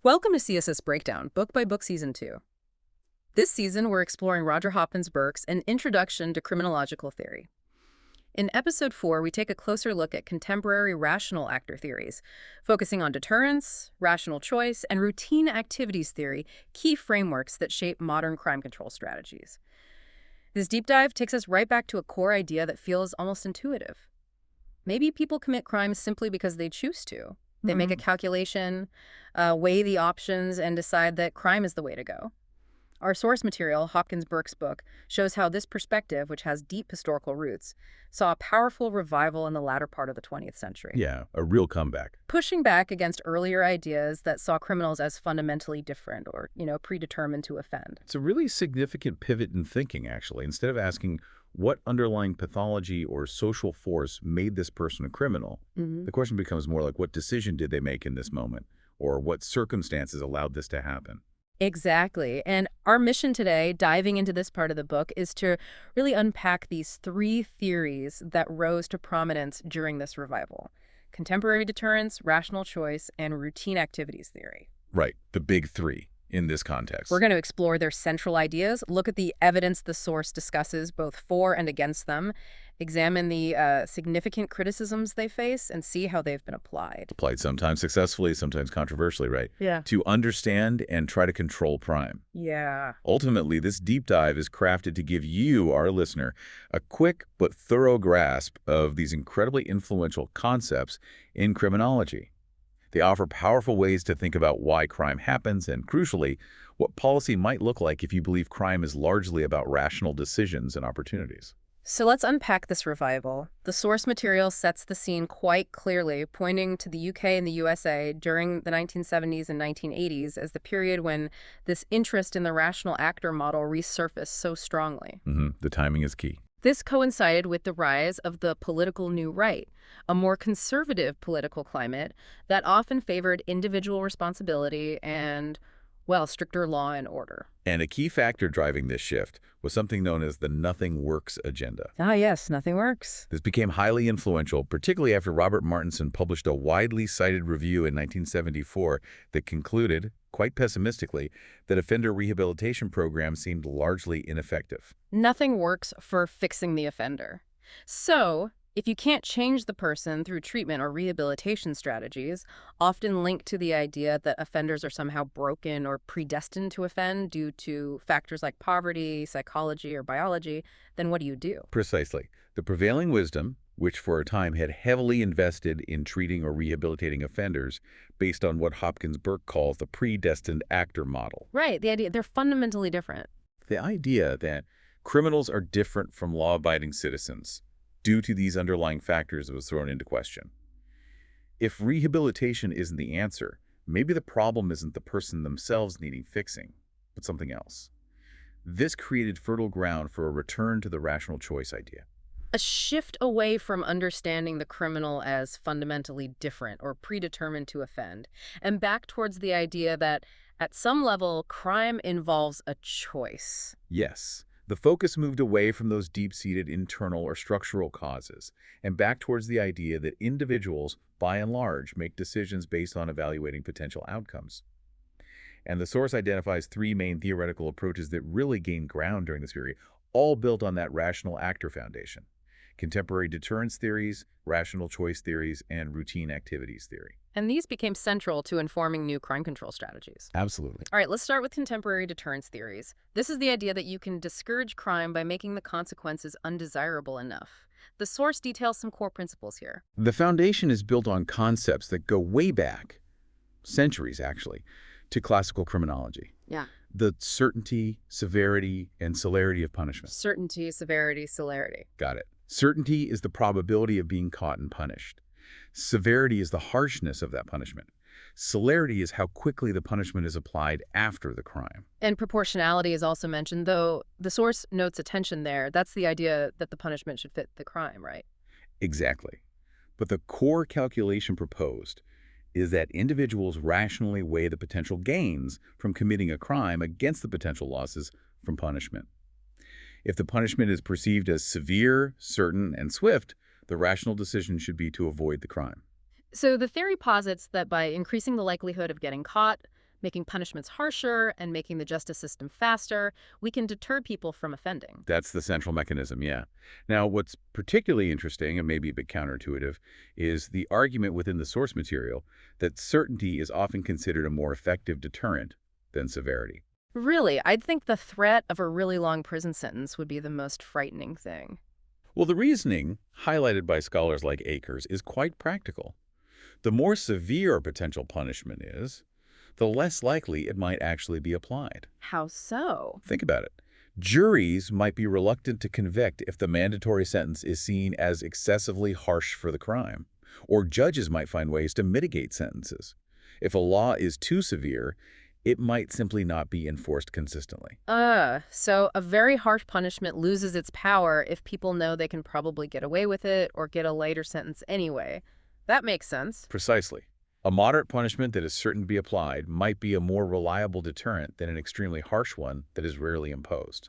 Welcome to CSS Breakdown, Book by Book Season 2. This season, we're exploring Roger Hopkins Burke's An Introduction to Criminological Theory. In Episode 4, we take a closer look at contemporary rational actor theories, focusing on deterrence, rational choice, and routine activities theory, key frameworks that shape modern crime control strategies. This deep dive takes us right back to a core idea that feels almost intuitive. Maybe people commit crimes simply because they choose to. They make a calculation, weigh the options, and decide that crime is the way to go. Our source material, Hopkins Burke's book, shows how this perspective, which has deep historical roots, saw a powerful revival in the latter part of the 20th century. Yeah, a real comeback. Pushing back against earlier ideas that saw criminals as fundamentally different or, predetermined to offend. It's a really significant pivot in thinking, actually. Instead of asking what underlying pathology or social force made this person a criminal, the question becomes more like, what decision did they make in this moment? Or what circumstances allowed this to happen? Exactly. And our mission today, diving into this part of the book, is to really unpack these three theories that rose to prominence during this revival: contemporary deterrence, rational choice, and routine activities theory. Right, the big three in this context. We're going to explore their central ideas, look at the evidence the source discusses both for and against them, examine the significant criticisms they face, and see how they've been applied. Applied sometimes successfully, sometimes controversially, right? Yeah. To understand and try to control crime. Yeah. Ultimately, this deep dive is crafted to give you, our listener, a quick but thorough grasp of these incredibly influential concepts in criminology. They offer powerful ways to think about why crime happens and, crucially, what policy might look like if you believe crime is largely about rational decisions and opportunities. So let's unpack this revival. The source material sets the scene quite clearly, pointing to the UK and the USA during the 1970s and 1980s as the period when this interest in the rational actor model resurfaced so strongly. The timing is key. This coincided with the rise of the political new right, a more conservative political climate that often favored individual responsibility and, well, stricter law and order. And a key factor driving this shift was something known as the nothing works agenda. Ah, yes, nothing works. This became highly influential, particularly after Robert Martinson published a widely cited review in 1974 that concluded, quite pessimistically, that offender rehabilitation programs seemed largely ineffective. Nothing works for fixing the offender. So, if you can't change the person through treatment or rehabilitation strategies, often linked to the idea that offenders are somehow broken or predestined to offend due to factors like poverty, psychology, or biology, then what do you do? Precisely. The prevailing wisdom, which for a time had heavily invested in treating or rehabilitating offenders based on what Hopkins Burke calls the predestined actor model. Right, the idea they're fundamentally different. The idea that criminals are different from law-abiding citizens due to these underlying factors was thrown into question. If rehabilitation isn't the answer, maybe the problem isn't the person themselves needing fixing, but something else. This created fertile ground for a return to the rational choice idea. A shift away from understanding the criminal as fundamentally different or predetermined to offend, and back towards the idea that, at some level, crime involves a choice. Yes. The focus moved away from those deep-seated internal or structural causes and back towards the idea that individuals, by and large, make decisions based on evaluating potential outcomes. And the source identifies three main theoretical approaches that really gained ground during this period, all built on that rational actor foundation: contemporary deterrence theories, rational choice theories, and routine activities theory. And these became central to informing new crime control strategies. Absolutely. All right, let's start with contemporary deterrence theories. This is the idea that you can discourage crime by making the consequences undesirable enough. The source details some core principles here. The foundation is built on concepts that go way back, centuries actually, to classical criminology. Yeah. The certainty, severity, and celerity of punishment. Certainty, severity, celerity. Got it. Certainty is the probability of being caught and punished. Severity is the harshness of that punishment. Celerity is how quickly the punishment is applied after the crime. And proportionality is also mentioned, though the source notes a tension there. That's the idea that the punishment should fit the crime, right? Exactly. But the core calculation proposed is that individuals rationally weigh the potential gains from committing a crime against the potential losses from punishment. If the punishment is perceived as severe, certain, and swift, the rational decision should be to avoid the crime. So the theory posits that by increasing the likelihood of getting caught, Making punishments harsher and making the justice system faster, we can deter people from offending. That's the central mechanism, yeah. Now, what's particularly interesting, and maybe a bit counterintuitive, is the argument within the source material that certainty is often considered a more effective deterrent than severity. Really, I'd think the threat of a really long prison sentence would be the most frightening thing. Well, the reasoning, highlighted by scholars like Akers, is quite practical. The more severe a potential punishment is, the less likely it might actually be applied. How so? Think about it. Juries might be reluctant to convict if the mandatory sentence is seen as excessively harsh for the crime, or judges might find ways to mitigate sentences. If a law is too severe, it might simply not be enforced consistently. So a very harsh punishment loses its power if people know they can probably get away with it or get a lighter sentence anyway. That makes sense. Precisely. A moderate punishment that is certain to be applied might be a more reliable deterrent than an extremely harsh one that is rarely imposed.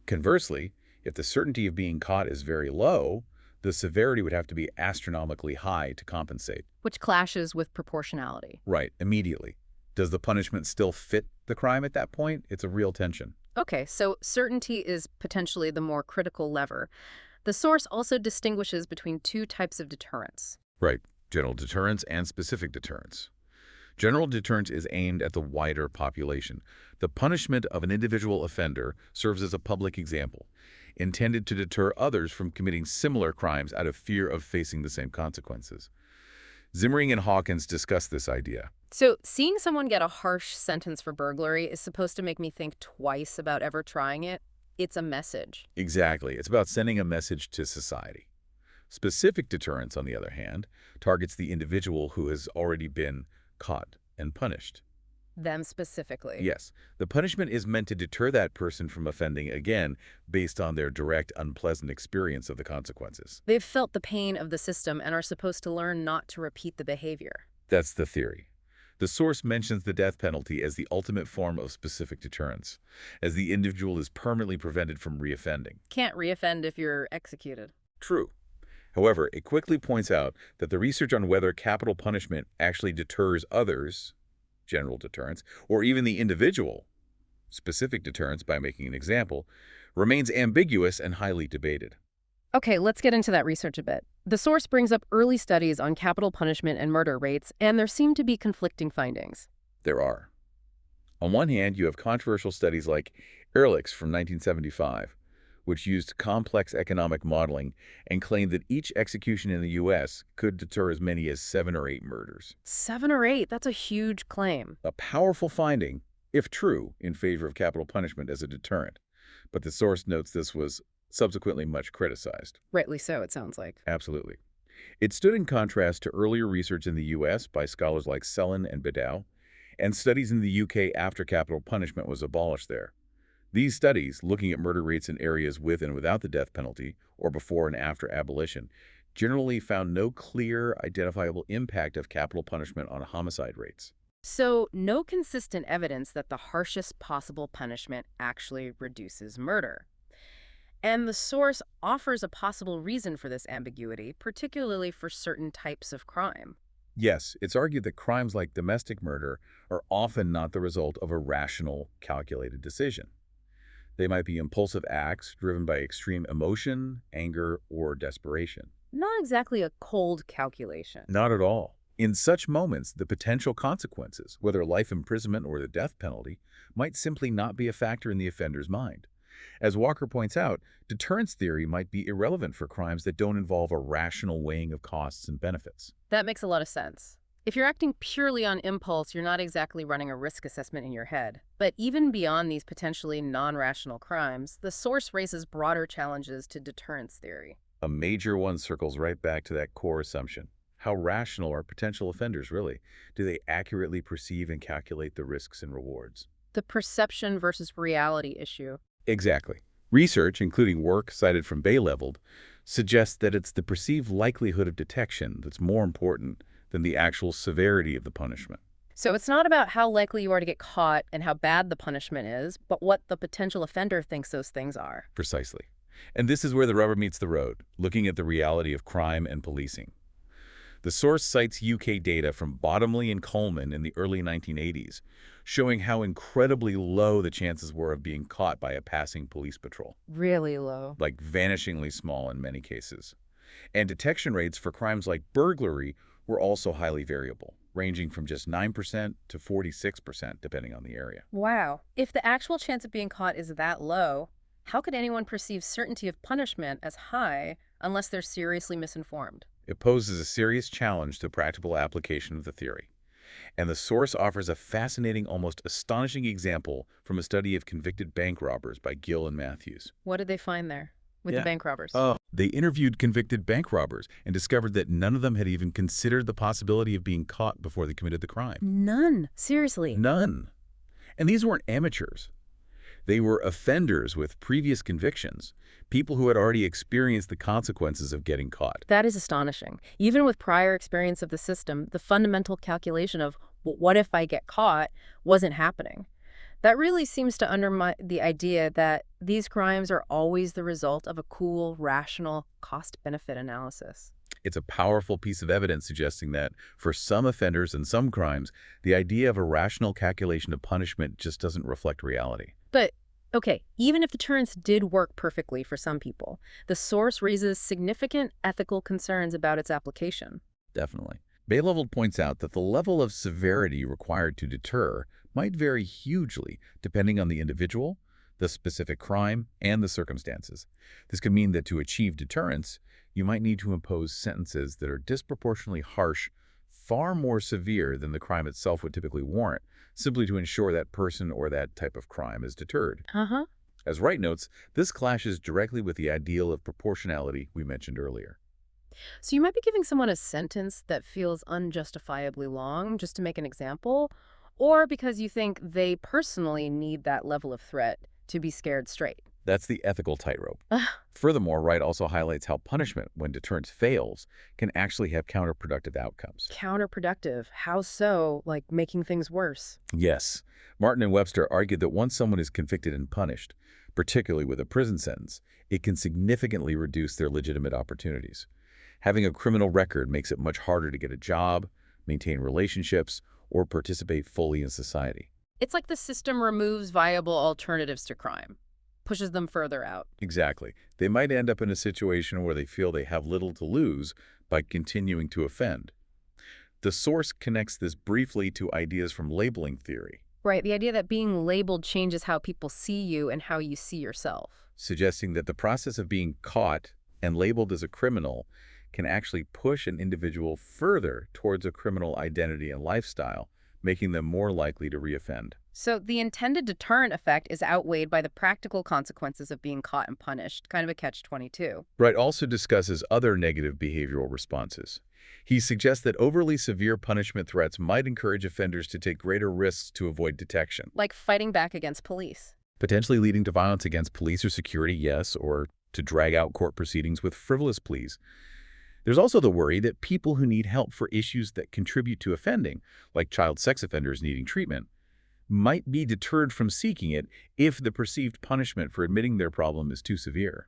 Conversely, if the certainty of being caught is very low, the severity would have to be astronomically high to compensate. Which clashes with proportionality. Right, immediately. Does the punishment still fit the crime at that point? It's a real tension. Okay, so certainty is potentially the more critical lever. The source also distinguishes between two types of deterrence. Right. General deterrence and specific deterrence. General deterrence is aimed at the wider population. The punishment of an individual offender serves as a public example, intended to deter others from committing similar crimes out of fear of facing the same consequences. Zimmering and Hawkins discuss this idea. So seeing someone get a harsh sentence for burglary is supposed to make me think twice about ever trying it. It's a message. Exactly. It's about sending a message to society. Specific deterrence, on the other hand, targets the individual who has already been caught and punished. Them specifically. Yes, the punishment is meant to deter that person from offending again based on their direct, unpleasant experience of the consequences. They've felt the pain of the system and are supposed to learn not to repeat the behavior. That's the theory. The source mentions the death penalty as the ultimate form of specific deterrence, as the individual is permanently prevented from reoffending. Can't reoffend if you're executed. True. However, it quickly points out that the research on whether capital punishment actually deters others, general deterrence, or even the individual, specific deterrence by making an example, remains ambiguous and highly debated. Okay, let's get into that research a bit. The source brings up early studies on capital punishment and murder rates, and there seem to be conflicting findings. There are. On one hand, you have controversial studies like Ehrlich's from 1975, which used complex economic modeling and claimed that each execution in the U.S. could deter as many as 7 or 8 murders. 7 or 8, that's a huge claim. A powerful finding, if true, in favor of capital punishment as a deterrent. But the source notes this was subsequently much criticized. Rightly so, it sounds like. Absolutely. It stood in contrast to earlier research in the U.S. by scholars like Sellin and Bidow, and studies in the U.K. after capital punishment was abolished there. These studies, looking at murder rates in areas with and without the death penalty, or before and after abolition, generally found no clear, identifiable impact of capital punishment on homicide rates. So, no consistent evidence that the harshest possible punishment actually reduces murder. And the source offers a possible reason for this ambiguity, particularly for certain types of crime. Yes, it's argued that crimes like domestic murder are often not the result of a rational, calculated decision. They might be impulsive acts driven by extreme emotion, anger, or desperation. Not exactly a cold calculation. Not at all. In such moments, the potential consequences, whether life imprisonment or the death penalty, might simply not be a factor in the offender's mind. As Walker points out, deterrence theory might be irrelevant for crimes that don't involve a rational weighing of costs and benefits. That makes a lot of sense. If you're acting purely on impulse, you're not exactly running a risk assessment in your head. But even beyond these potentially non-rational crimes, the source raises broader challenges to deterrence theory. A major one circles right back to that core assumption. How rational are potential offenders really? Do they accurately perceive and calculate the risks and rewards? The perception versus reality issue. Exactly. Research, including work cited from Bay-Leveled, suggests that it's the perceived likelihood of detection that's more important than the actual severity of the punishment. So it's not about how likely you are to get caught and how bad the punishment is, but what the potential offender thinks those things are. Precisely. And this is where the rubber meets the road, looking at the reality of crime and policing. The source cites UK data from Bottomley and Coleman in the early 1980s, showing how incredibly low the chances were of being caught by a passing police patrol, Really low. like vanishingly small in many cases. And detection rates for crimes like burglary were also highly variable, ranging from just 9% to 46% depending on the area. Wow. If the actual chance of being caught is that low, how could anyone perceive certainty of punishment as high unless they're seriously misinformed? It poses a serious challenge to practical application of the theory. And the source offers a fascinating, almost astonishing example from a study of convicted bank robbers by Gill and Matthews. What did they find there with the bank robbers? They interviewed convicted bank robbers and discovered that none of them had even considered the possibility of being caught before they committed the crime. None. Seriously. None. And these weren't amateurs. They were offenders with previous convictions, people who had already experienced the consequences of getting caught. That is astonishing. Even with prior experience of the system, the fundamental calculation of "Well, what if I get caught" wasn't happening. That really seems to undermine the idea that these crimes are always the result of a cool, rational cost-benefit analysis. It's a powerful piece of evidence suggesting that, for some offenders and some crimes, the idea of a rational calculation of punishment just doesn't reflect reality. But, okay, even if deterrence did work perfectly for some people, the source raises significant ethical concerns about its application. Definitely. Baylevel points out that the level of severity required to deter might vary hugely depending on the individual, the specific crime, and the circumstances. This could mean that to achieve deterrence, you might need to impose sentences that are disproportionately harsh, far more severe than the crime itself would typically warrant, simply to ensure that person or that type of crime is deterred. Uh-huh. As Wright notes, this clashes directly with the ideal of proportionality we mentioned earlier. So you might be giving someone a sentence that feels unjustifiably long, just to make an example, or because you think they personally need that level of threat to be scared straight. That's the ethical tightrope. Ugh. Furthermore, Wright also highlights how punishment, when deterrence fails, can actually have counterproductive outcomes. Counterproductive. How so? Like making things worse. Yes. Martin and Webster argued that once someone is convicted and punished, particularly with a prison sentence, it can significantly reduce their legitimate opportunities. Having a criminal record makes it much harder to get a job, maintain relationships, or participate fully in society. It's like the system removes viable alternatives to crime, pushes them further out. Exactly. They might end up in a situation where they feel they have little to lose by continuing to offend. The source connects this briefly to ideas from labeling theory, Right, the idea that being labeled changes how people see you and how you see yourself. suggesting that the process of being caught and labeled as a criminal can actually push an individual further towards a criminal identity and lifestyle, making them more likely to reoffend. So the intended deterrent effect is outweighed by the practical consequences of being caught and punished, kind of a catch-22. Wright also discusses other negative behavioral responses. He suggests that overly severe punishment threats might encourage offenders to take greater risks to avoid detection, Like fighting back against police. potentially leading to violence against police or security, yes, or to drag out court proceedings with frivolous pleas. There's also the worry that people who need help for issues that contribute to offending, like child sex offenders needing treatment, might be deterred from seeking it if the perceived punishment for admitting their problem is too severe.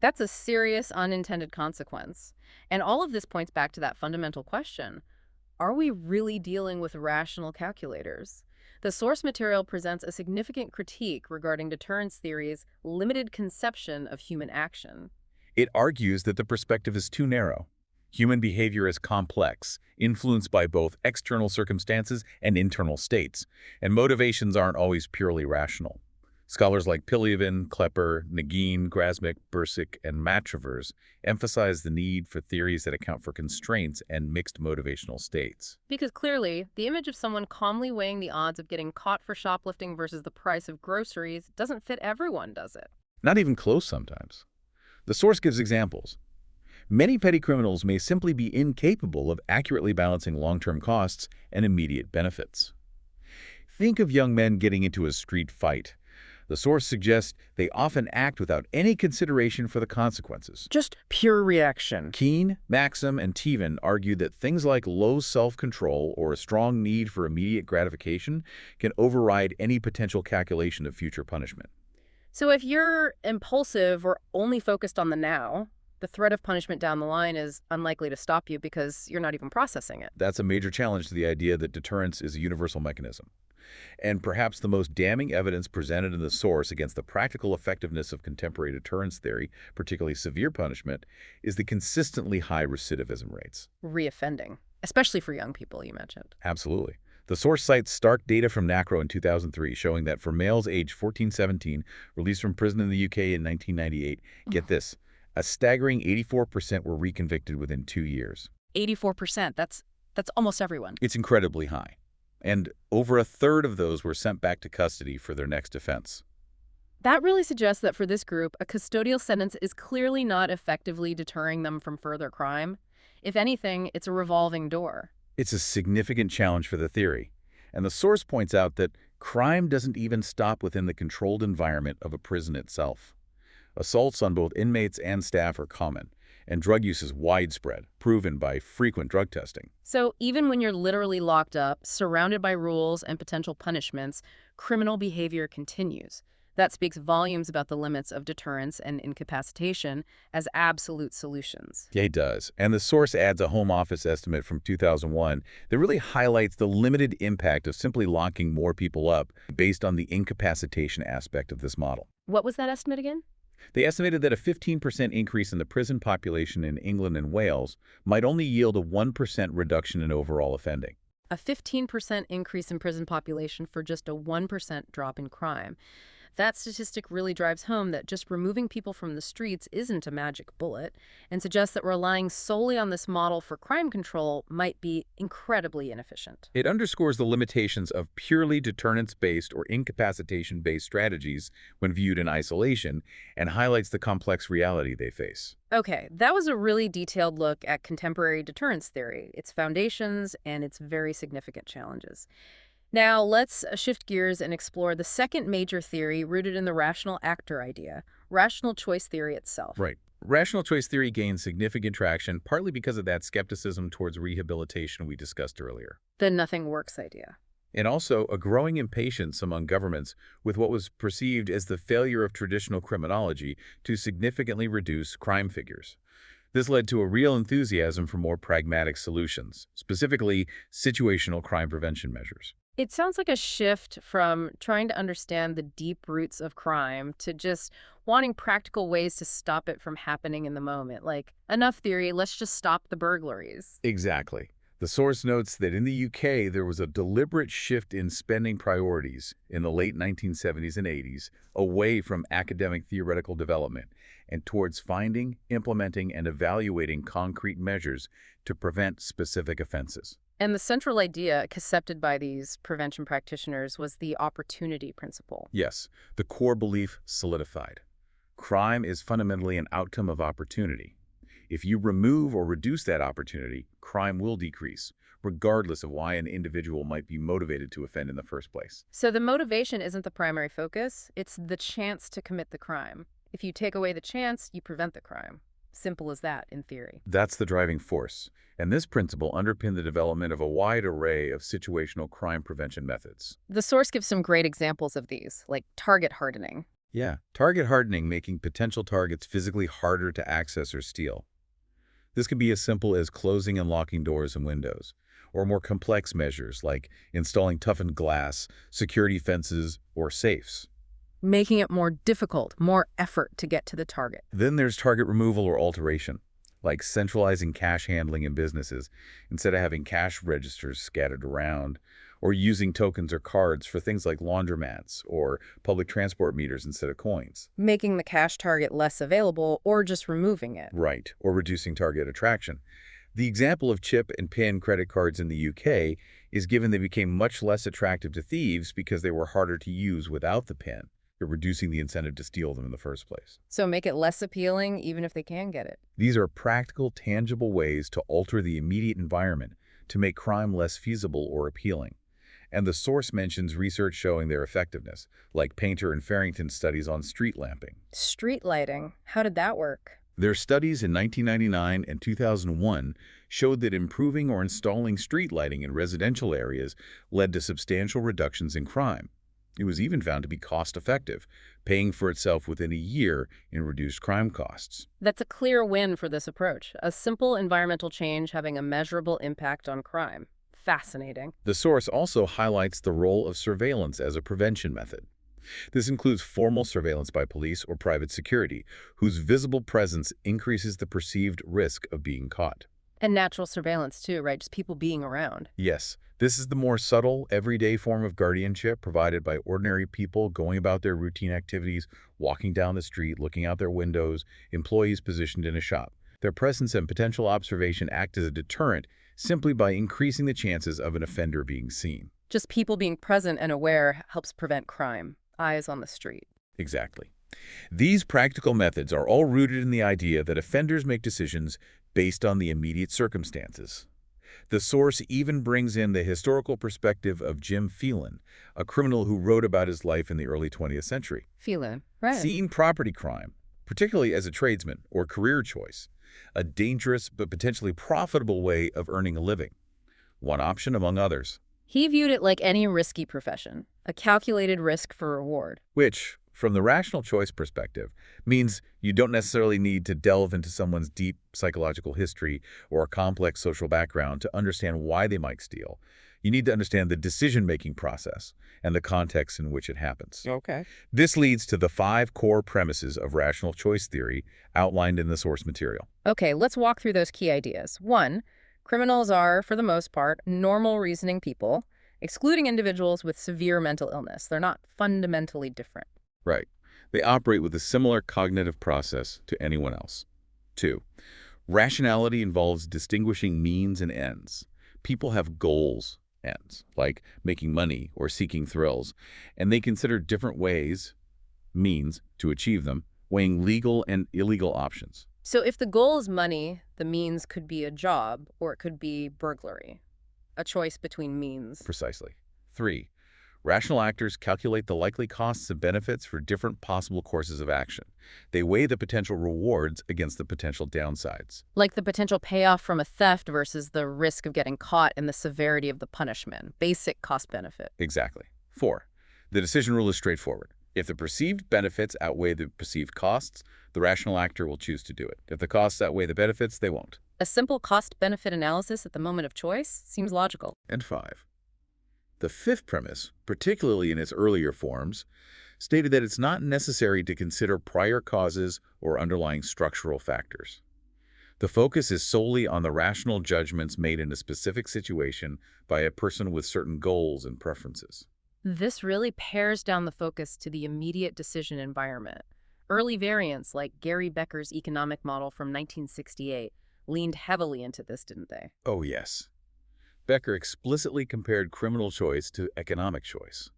That's a serious unintended consequence. And all of this points back to that fundamental question. Are we really dealing with rational calculators? The source material presents a significant critique regarding deterrence theory's limited conception of human action. It argues that the perspective is too narrow. Human behavior is complex, influenced by both external circumstances and internal states, and motivations aren't always purely rational. Scholars like Pilyavin, Klepper, Nagin, Grasmick, Bursick, and Matravers emphasize the need for theories that account for constraints and mixed motivational states. Because clearly, the image of someone calmly weighing the odds of getting caught for shoplifting versus the price of groceries doesn't fit everyone, does it? Not even close sometimes. The source gives examples. Many petty criminals may simply be incapable of accurately balancing long-term costs and immediate benefits. Think of young men getting into a street fight. The source suggests they often act without any consideration for the consequences. Just pure reaction. Keene, Maxim, and Teven argued that things like low self-control or a strong need for immediate gratification can override any potential calculation of future punishment. So if you're impulsive or only focused on the now, The threat of punishment down the line is unlikely to stop you because you're not even processing it. That's a major challenge to the idea that deterrence is a universal mechanism. And perhaps the most damning evidence presented in the source against the practical effectiveness of contemporary deterrence theory, particularly severe punishment, is the consistently high recidivism rates. Reoffending, especially for young people, you mentioned. Absolutely. The source cites stark data from NACRO in 2003 showing that for males aged 14-17 released from prison in the UK in 1998, get this, a staggering 84% were reconvicted within 2 years. 84%, that's almost everyone. It's incredibly high. And over a third of those were sent back to custody for their next offense. That really suggests that for this group, a custodial sentence is clearly not effectively deterring them from further crime. If anything, it's a revolving door. It's a significant challenge for the theory. And the source points out that crime doesn't even stop within the controlled environment of a prison itself. Assaults on both inmates and staff are common, and drug use is widespread, proven by frequent drug testing. So even when you're literally locked up, surrounded by rules and potential punishments, criminal behavior continues. That speaks volumes about the limits of deterrence and incapacitation as absolute solutions. Yeah, it does. And the source adds a Home Office estimate from 2001 that really highlights the limited impact of simply locking more people up based on the incapacitation aspect of this model. What was that estimate again? They estimated that a 15% increase in the prison population in England and Wales might only yield a 1% reduction in overall offending. A 15% increase in prison population for just a 1% drop in crime. That statistic really drives home that just removing people from the streets isn't a magic bullet, and suggests that relying solely on this model for crime control might be incredibly inefficient. It underscores the limitations of purely deterrence-based or incapacitation-based strategies when viewed in isolation, and highlights the complex reality they face. Okay, that was a really detailed look at contemporary deterrence theory, its foundations, and its very significant challenges. Now, let's shift gears and explore the second major theory rooted in the rational actor idea, rational choice theory itself. Right. Rational choice theory gained significant traction, partly because of that skepticism towards rehabilitation we discussed earlier. The nothing works idea. And also a growing impatience among governments with what was perceived as the failure of traditional criminology to significantly reduce crime figures. This led to a real enthusiasm for more pragmatic solutions, specifically situational crime prevention measures. It sounds like a shift from trying to understand the deep roots of crime to just wanting practical ways to stop it from happening in the moment. Like, enough theory, let's just stop the burglaries. Exactly. The source notes that in the UK, there was a deliberate shift in spending priorities in the late 1970s and 80s away from academic theoretical development and towards finding, implementing, and evaluating concrete measures to prevent specific offenses. And the central idea accepted by these prevention practitioners was the opportunity principle. Yes, the core belief solidified. Crime is fundamentally an outcome of opportunity. If you remove or reduce that opportunity, crime will decrease, regardless of why an individual might be motivated to offend in the first place. So the motivation isn't the primary focus, it's the chance to commit the crime. If you take away the chance, you prevent the crime. Simple as that, in theory. That's the driving force, and this principle underpinned the development of a wide array of situational crime prevention methods. The source gives some great examples of these, like target hardening. Yeah, target hardening, making potential targets physically harder to access or steal. This could be as simple as closing and locking doors and windows, or more complex measures like installing toughened glass, security fences, or safes. Making it more difficult, more effort to get to the target. Then there's target removal or alteration, like centralizing cash handling in businesses instead of having cash registers scattered around, or using tokens or cards for things like laundromats or public transport meters instead of coins. Making the cash target less available or just removing it. Right, or reducing target attraction. The example of chip and PIN credit cards in the UK is given they became much less attractive to thieves because they were harder to use without the PIN. You're reducing the incentive to steal them in the first place. So make it less appealing even if they can get it. These are practical, tangible ways to alter the immediate environment to make crime less feasible or appealing. And the source mentions research showing their effectiveness, like Painter and Farrington's studies on street lamping. Street lighting, how did that work? Their studies in 1999 and 2001 showed that improving or installing street lighting in residential areas led to substantial reductions in crime. It was even found to be cost-effective, paying for itself within a year in reduced crime costs. That's a clear win for this approach. A simple environmental change having a measurable impact on crime. Fascinating. The source also highlights the role of surveillance as a prevention method. This includes formal surveillance by police or private security, whose visible presence increases the perceived risk of being caught. And natural surveillance too, right? Just people being around. Yes, this is the more subtle, everyday form of guardianship provided by ordinary people going about their routine activities, walking down the street, looking out their windows, employees positioned in a shop. Their presence and potential observation act as a deterrent simply by increasing the chances of an offender being seen. Just people being present and aware helps prevent crime. Eyes on the street. Exactly. These practical methods are all rooted in the idea that offenders make decisions based on the immediate circumstances. The source even brings in the historical perspective of Jim Phelan, a criminal who wrote about his life in the early 20th century. Feeling, right. Seeing property crime, particularly as a tradesman or career choice, a dangerous but potentially profitable way of earning a living. One option among others. He viewed it like any risky profession, a calculated risk for reward. Which, from the rational choice perspective, means you don't necessarily need to delve into someone's deep psychological history or a complex social background to understand why they might steal. You need to understand the decision-making process and the context in which it happens. Okay. This leads to the 5 core premises of rational choice theory outlined in the source material. Okay, let's walk through those key ideas. 1, criminals are, for the most part, normal reasoning people, excluding individuals with severe mental illness. They're not fundamentally different. Right. They operate with a similar cognitive process to anyone else. 2, rationality involves distinguishing means and ends. People have goals, ends, like making money or seeking thrills, and they consider different ways, means, to achieve them, weighing legal and illegal options. So if the goal is money, the means could be a job or it could be burglary. A choice between means. Precisely. 3, rational actors calculate the likely costs and benefits for different possible courses of action. They weigh the potential rewards against the potential downsides. Like the potential payoff from a theft versus the risk of getting caught and the severity of the punishment. Basic cost-benefit. Exactly. 4, the decision rule is straightforward. If the perceived benefits outweigh the perceived costs, the rational actor will choose to do it. If the costs outweigh the benefits, they won't. A simple cost-benefit analysis at the moment of choice seems logical. And 5, the 5th premise, particularly in its earlier forms, stated that it's not necessary to consider prior causes or underlying structural factors. The focus is solely on the rational judgments made in a specific situation by a person with certain goals and preferences. This really pares down the focus to the immediate decision environment. Early variants like Gary Becker's economic model from 1968 leaned heavily into this, didn't they? Oh, yes. Becker explicitly compared criminal choice to economic choice.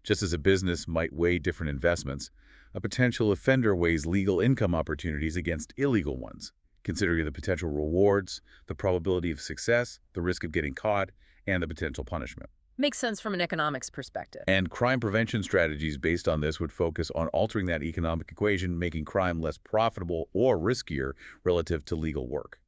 Just as a business might weigh different investments, a potential offender weighs legal income opportunities against illegal ones, considering the potential rewards, the probability of success, the risk of getting caught, and the potential punishment. Makes sense from an economics perspective. And crime prevention strategies based on this would focus on altering that economic equation, making crime less profitable or riskier relative to legal work.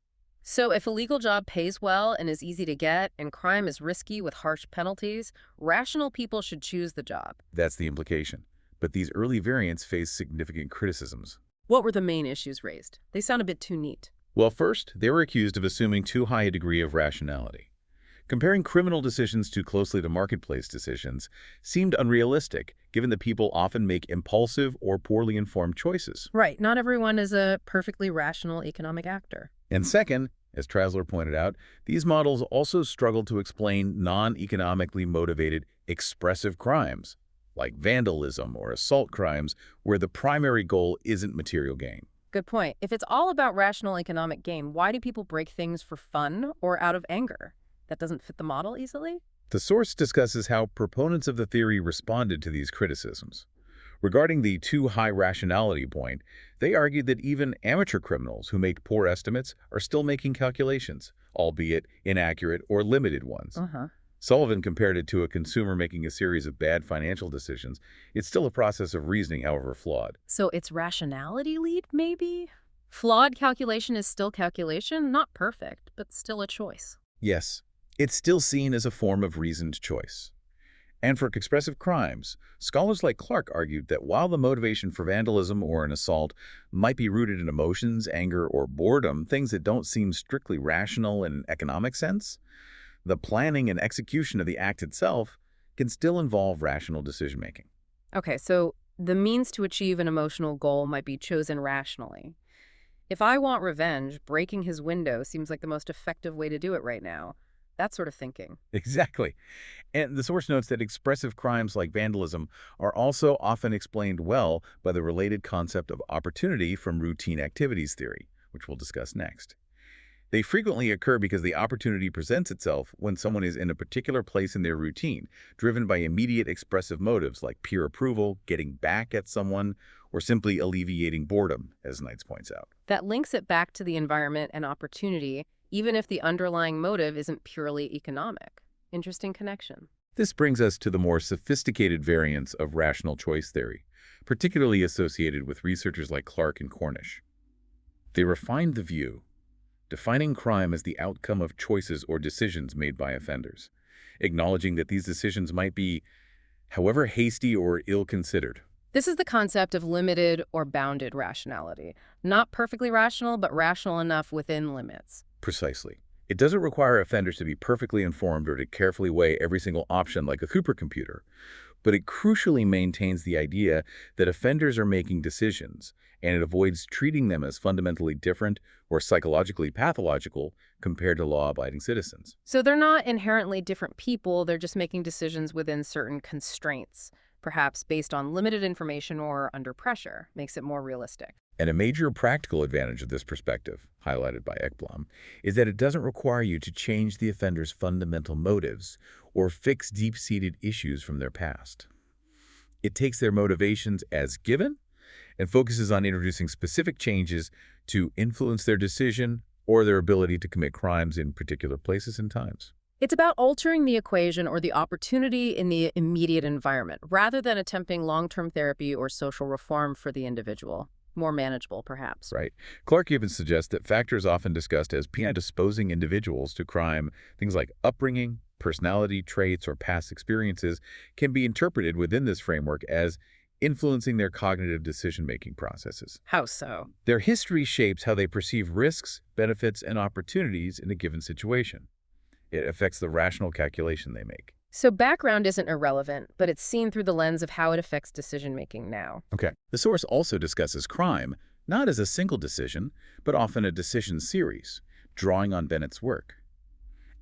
So if a legal job pays well and is easy to get, and crime is risky with harsh penalties, rational people should choose the job. That's the implication. But these early variants face significant criticisms. What were the main issues raised? They sound a bit too neat. Well, first, they were accused of assuming too high a degree of rationality. Comparing criminal decisions too closely to marketplace decisions seemed unrealistic, given that people often make impulsive or poorly informed choices. Right. Not everyone is a perfectly rational economic actor. And second, as Trasler pointed out, these models also struggled to explain non-economically motivated expressive crimes, like vandalism or assault crimes, where the primary goal isn't material gain. Good point. If it's all about rational economic gain, why do people break things for fun or out of anger? That doesn't fit the model easily? The source discusses how proponents of the theory responded to these criticisms. Regarding the too high rationality point, they argued that even amateur criminals who make poor estimates are still making calculations, albeit inaccurate or limited ones. Sullivan compared it to a consumer making a series of bad financial decisions. It's still a process of reasoning, however flawed. So it's rationality lead, maybe? Flawed calculation is still calculation, not perfect, but still a choice. Yes, it's still seen as a form of reasoned choice. And for expressive crimes, scholars like Clark argued that while the motivation for vandalism or an assault might be rooted in emotions, anger, or boredom, things that don't seem strictly rational in an economic sense, the planning and execution of the act itself can still involve rational decision-making. Okay, so the means to achieve an emotional goal might be chosen rationally. If I want revenge, breaking his window seems like the most effective way to do it right now. That sort of thinking. Exactly. And the source notes that expressive crimes like vandalism are also often explained well by the related concept of opportunity from routine activities theory, which we'll discuss next. They frequently occur because the opportunity presents itself when someone is in a particular place in their routine, driven by immediate expressive motives like peer approval, getting back at someone, or simply alleviating boredom, as Knights points out. That links it back to the environment and opportunity, even if the underlying motive isn't purely economic. Interesting connection. This brings us to the more sophisticated variants of rational choice theory, particularly associated with researchers like Clark and Cornish. They refined the view, defining crime as the outcome of choices or decisions made by offenders, acknowledging that these decisions might be, however hasty or ill-considered. This is the concept of limited or bounded rationality. Not perfectly rational, but rational enough within limits. Precisely. It doesn't require offenders to be perfectly informed or to carefully weigh every single option like a supercomputer, but it crucially maintains the idea that offenders are making decisions, and it avoids treating them as fundamentally different or psychologically pathological compared to law-abiding citizens. So they're not inherently different people, they're just making decisions within certain constraints, perhaps based on limited information or under pressure. Makes it more realistic. And a major practical advantage of this perspective, highlighted by Ekblom, is that it doesn't require you to change the offender's fundamental motives or fix deep-seated issues from their past. It takes their motivations as given and focuses on introducing specific changes to influence their decision or their ability to commit crimes in particular places and times. It's about altering the equation or the opportunity in the immediate environment, rather than attempting long-term therapy or social reform for the individual. More manageable, perhaps. Right. Clark even suggests that factors often discussed as predisposing individuals to crime, things like upbringing, personality traits, or past experiences, can be interpreted within this framework as influencing their cognitive decision-making processes. How so? Their history shapes how they perceive risks, benefits, and opportunities in a given situation. It affects the rational calculation they make. So background isn't irrelevant, but it's seen through the lens of how it affects decision-making now. Okay. The source also discusses crime, not as a single decision, but often a decision series, drawing on Bennett's work.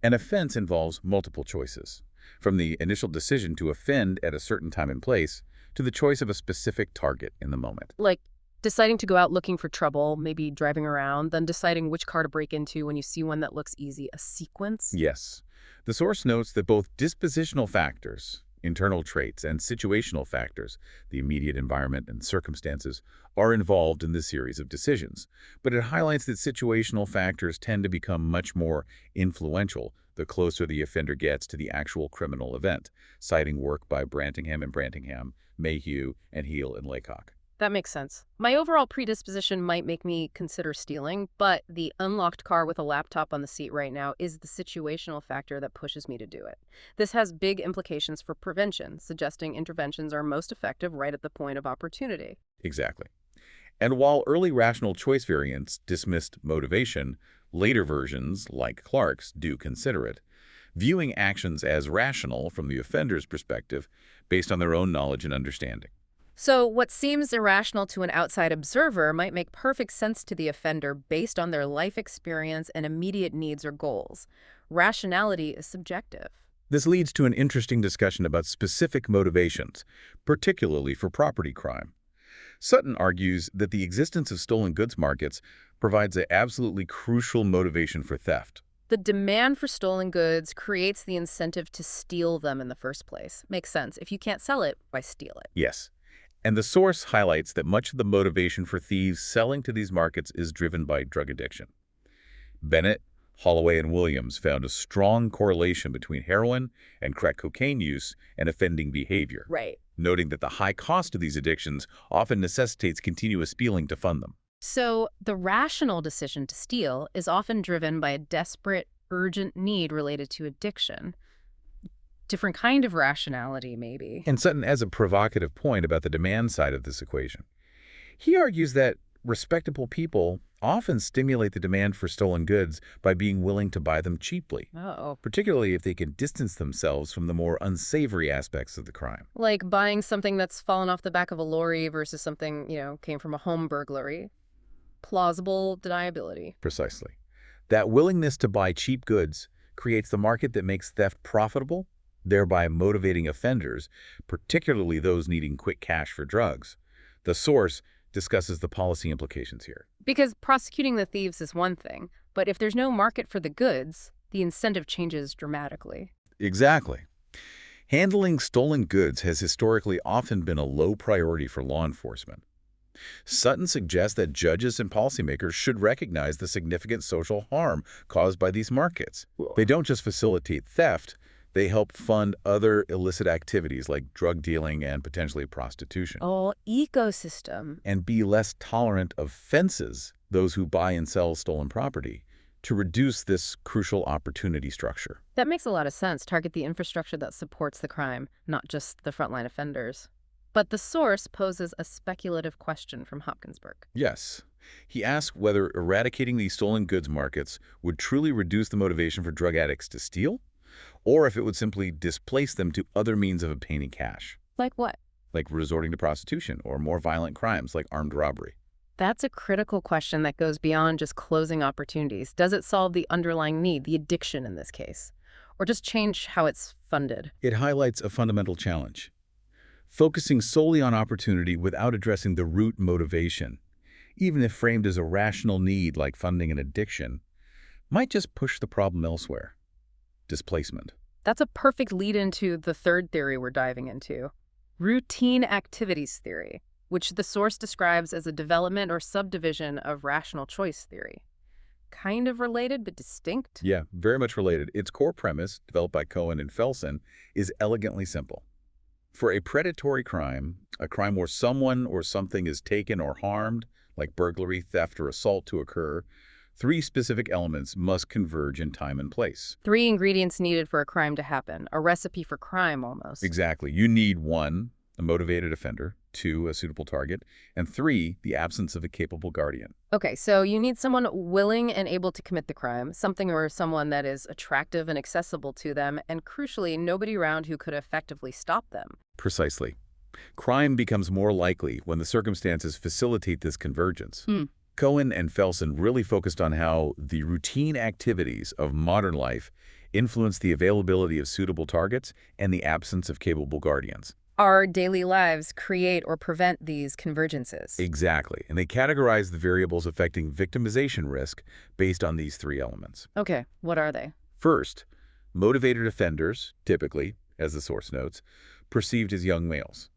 An offense involves multiple choices, from the initial decision to offend at a certain time and place to the choice of a specific target in the moment. Like deciding to go out looking for trouble, maybe driving around, then deciding which car to break into when you see one that looks easy, a sequence? Yes. The source notes that both dispositional factors, internal traits, and situational factors, the immediate environment and circumstances, are involved in this series of decisions. But it highlights that situational factors tend to become much more influential the closer the offender gets to the actual criminal event, citing work by Brantingham and Brantingham, Mayhew, and Heel and Laycock. That makes sense. My overall predisposition might make me consider stealing, but the unlocked car with a laptop on the seat right now is the situational factor that pushes me to do it. This has big implications for prevention, suggesting interventions are most effective right at the point of opportunity. Exactly. And while early rational choice variants dismissed motivation, later versions, like Clark's, do consider it, viewing actions as rational from the offender's perspective based on their own knowledge and understanding. So what seems irrational to an outside observer might make perfect sense to the offender based on their life experience and immediate needs or goals. Rationality is subjective. This leads to an interesting discussion about specific motivations, particularly for property crime. Sutton argues that the existence of stolen goods markets provides an absolutely crucial motivation for theft. The demand for stolen goods creates the incentive to steal them in the first place. Makes sense. If you can't sell it, why steal it? Yes. And the source highlights that much of the motivation for thieves selling to these markets is driven by drug addiction. Bennett, Holloway, and Williams found a strong correlation between heroin and crack cocaine use and offending behavior, Right. noting that the high cost of these addictions often necessitates continuous stealing to fund them. So the rational decision to steal is often driven by a desperate, urgent need related to addiction. different kind of rationality, maybe. And Sutton has a provocative point about the demand side of this equation. He argues that respectable people often stimulate the demand for stolen goods by being willing to buy them cheaply, Oh. particularly if they can distance themselves from the more unsavory aspects of the crime. Like buying something that's fallen off the back of a lorry versus something, came from a home burglary. Plausible deniability. Precisely. That willingness to buy cheap goods creates the market that makes theft profitable, thereby motivating offenders, particularly those needing quick cash for drugs. The source discusses the policy implications here. Because prosecuting the thieves is one thing, but if there's no market for the goods, the incentive changes dramatically. Exactly. Handling stolen goods has historically often been a low priority for law enforcement. Sutton suggests that judges and policymakers should recognize the significant social harm caused by these markets. They don't just facilitate theft, they help fund other illicit activities like drug dealing and potentially prostitution. Oh, ecosystem. And be less tolerant of fences, those who buy and sell stolen property, to reduce this crucial opportunity structure. That makes a lot of sense. Target the infrastructure that supports the crime, not just the frontline offenders. But the source poses a speculative question from Hopkins Burke. Yes. He asks whether eradicating these stolen goods markets would truly reduce the motivation for drug addicts to steal, or if it would simply displace them to other means of obtaining cash. Like what? Like resorting to prostitution or more violent crimes like armed robbery. That's a critical question that goes beyond just closing opportunities. Does it solve the underlying need, the addiction in this case, or just change how it's funded? It highlights a fundamental challenge. Focusing solely on opportunity without addressing the root motivation, even if framed as a rational need like funding an addiction, might just push the problem elsewhere. Displacement. That's a perfect lead into the third theory we're diving into, routine activities theory, which the source describes as a development or subdivision of rational choice theory. Kind of related, but distinct? Yeah, very much related. Its core premise, developed by Cohen and Felsen, is elegantly simple. For a predatory crime, a crime where someone or something is taken or harmed, like burglary, theft, or assault to occur, 3 specific elements must converge in time and place. 3 ingredients needed for a crime to happen, a recipe for crime almost. Exactly. You need 1, a motivated offender, 2, a suitable target, and 3, the absence of a capable guardian. Okay, so you need someone willing and able to commit the crime, something or someone that is attractive and accessible to them, and crucially, nobody around who could effectively stop them. Precisely. Crime becomes more likely when the circumstances facilitate this convergence. Cohen and Felsen really focused on how the routine activities of modern life influence the availability of suitable targets and the absence of capable guardians. Our daily lives create or prevent these convergences. Exactly. And they categorize the variables affecting victimization risk based on these 3 elements. Okay, what are they? First, motivated offenders, typically, as the source notes, perceived as young males.